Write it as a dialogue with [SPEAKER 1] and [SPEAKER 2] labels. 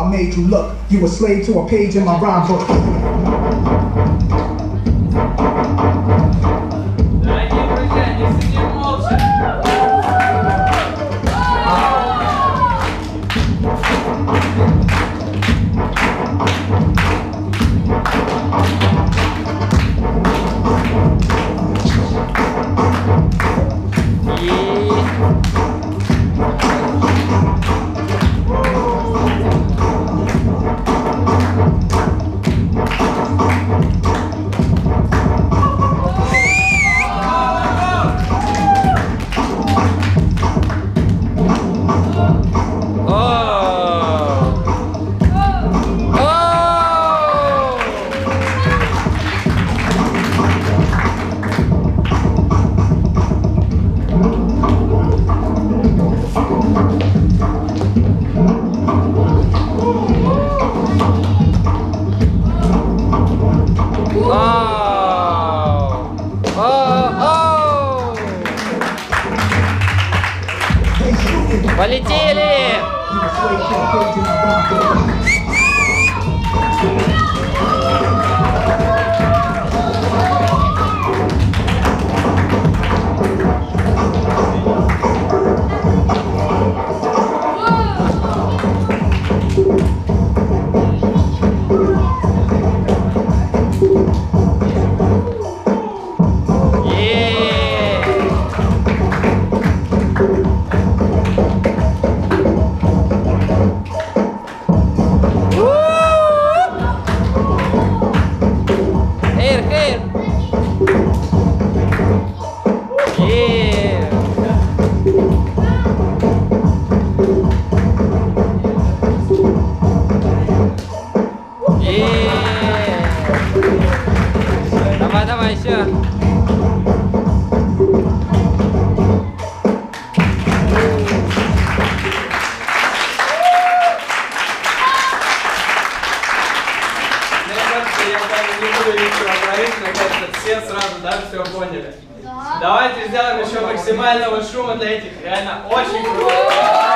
[SPEAKER 1] I made you look. You a slave to a page in my rhyme book.
[SPEAKER 2] Дорогие друзья, не сидим молча.
[SPEAKER 3] Полетели! Давай, давай, еще.
[SPEAKER 2] Мне кажется, я даже не буду ничего говорить, мне кажется, все сразу, да, все поняли. Давайте сделаем еще максимального шума для этих реально очень крутых.